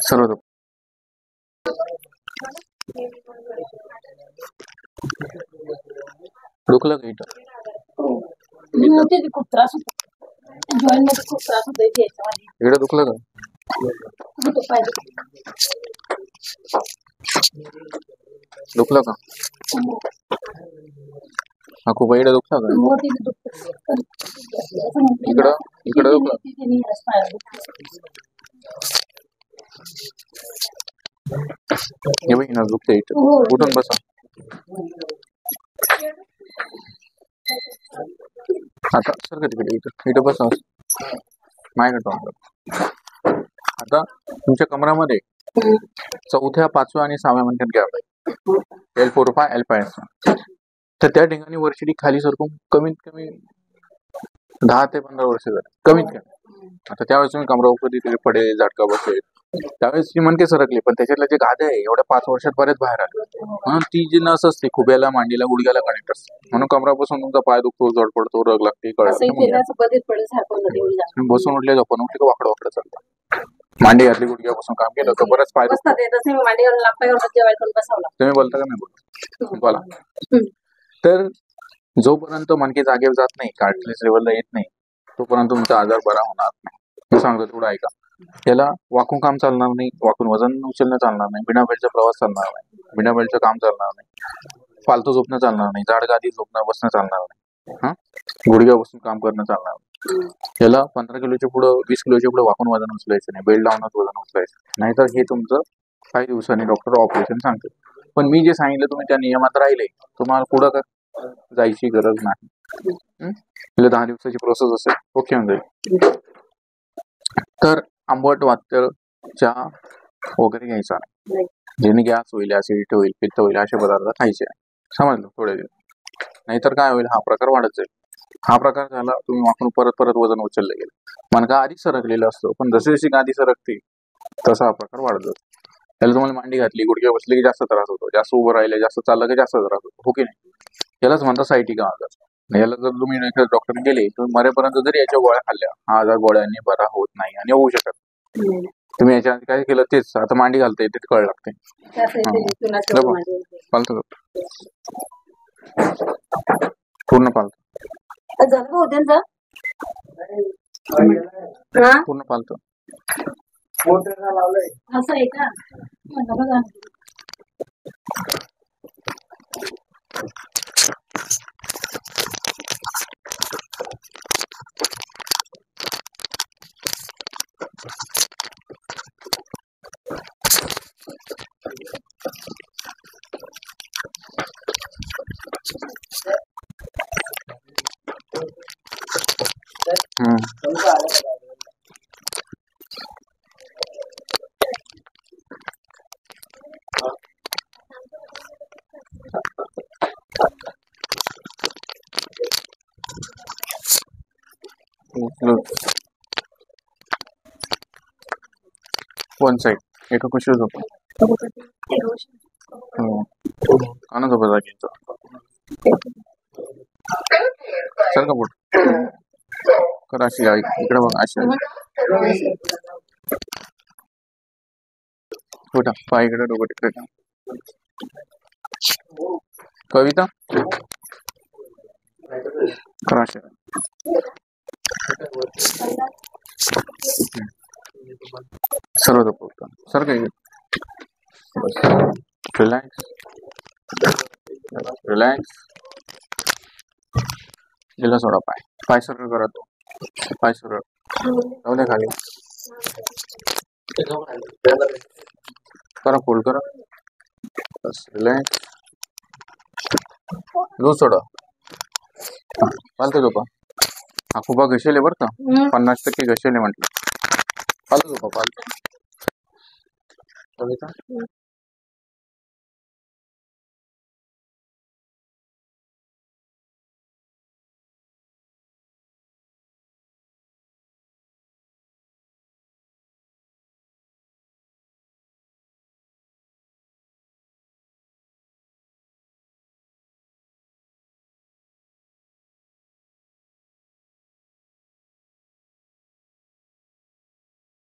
सर्व दुखलं का इथं? खूप त्रास होतो. जॉईंट मध्ये खूप त्रास होतो. इकडे दुखलं का? दुखलं का? हा खूप इकडे दुखलं का? इकडं इकडे दुखलं. हे बघ ना दुखते इथं. उठून बसा. आता सर का तिकडे इथं बसा. माझ्याकडे आता तुमच्या कमरामध्ये 4थ्या 5व्या आणि 6व्या मणक्यात गॅप आहे. L4 L5 तर त्या ठिकाणी वर्षी खाली सरकून कमीत कमी 10 ते 15 वर्ष झाले कमीत कमी. आता त्यावेळेस तुम्ही कमरावर तिथे पडेल झटका बसेल त्यावेळेस ती मणके सरकली पण त्याच्यातले जे गाद्या आहे एवढ्या 5 वर्षात बरेच बाहेर आले म्हणून ती जी नस असते खुब्याला मांडीला गुडघ्याला कनेक्ट असते म्हणून कमरापासून तुमचा पाय दुखतो जड पडतो रग लागते बसून उठले झोपून उठले का वाकडं वाकडं चालतं. मांडी घातली गुडघ्यापासून काम केलं तर बरंच पाय दुखतो. तुम्ही बोलता का नाही बोला. तर जोपर्यंत मणके जागेवर जात नाही कार्टिलेज लेवलला येत नाही तोपर्यंत तुमचा आजार बरा होणार नाही. मी सांगतो थोडं ऐका. त्याला वाकून काम चालणार नाही वाकून वजन उचलणं चालणार नाही बिना बेल्टचा प्रवास चालणार नाही बिना बेल्टचं काम चालणार नाही फालतू झोपणं चालणार नाही जाड गादी झोपणं बसणं चालणार नाही गुडघ्या बसून काम करणं चालणार नाही. याला 15 किलोच्या पुढं 20 किलोच्या पुढे वाकून वजन उचलायचं नाही बेल्ट लावूनच वजन उचलायचं नाहीतर हे तुमचं काही दिवसांनी डॉक्टर ऑपरेशन सांगते. पण मी जे सांगितलं तुम्ही त्या नियमात राहिले तुम्हाला पुढं का जायची गरज नाही. 10 दिवसाची प्रोसेस असेल ओके होऊन जाईल. तर आंबट वात्तर चहा वगैरे घ्यायचा नाही ज्याने गॅस होईल ऍसिडिटी होईल पित्त होईल असे पदार्थ खायचे समजलं थोडे दिवस. नाहीतर काय होईल हा प्रकार वाढत जाईल. हा प्रकार झाला तुम्ही वाकून परत वजन उचललं गेलं मणका आधी सरकलेला असतो पण जशी जशी गादी सरकते तसा हा प्रकार वाढत जातो. त्याला तुम्हाला मांडी घातली गुडघे बसले की जास्त त्रास होतो जास्त उभं राहिले जास्त चाललं की जास्त त्रास होतो हो की नाही. यालाच म्हणतात सायटिका आजार. याला जर तुम्ही डॉक्टर गेले तर मरेपर्यंत जरी याच्या गोळ्या खाल्ल्या हा आजार गोळ्यांनी बरा होत नाही आणि होऊ शकत. तुम्ही याच्या आधी काय केलं तेच आता मांडी घालता येते कळ लागते पालतं पूर्ण पालतं पूर्ण पालतं असं आहे का बघा. वन साइड एका कुशीवर झोपा काना झोपा जागी सर का बोट कर अशी इकडे बघा अशी कुठं पाय इकडे डोकं तिकडे कविता कर अशी सर्व झोपवता सर काय रिलॅक्स रिलॅक्स दिला सोडा पाय सरळ करा तो पाय सरळ जाऊ द्या खाली करा फोल्ड करा बस रिलॅक्स लूज सोडा चालतं झोपा हा खूप घसेल बरं का 50% घसेल म्हटलं पालतो झोपा पालतो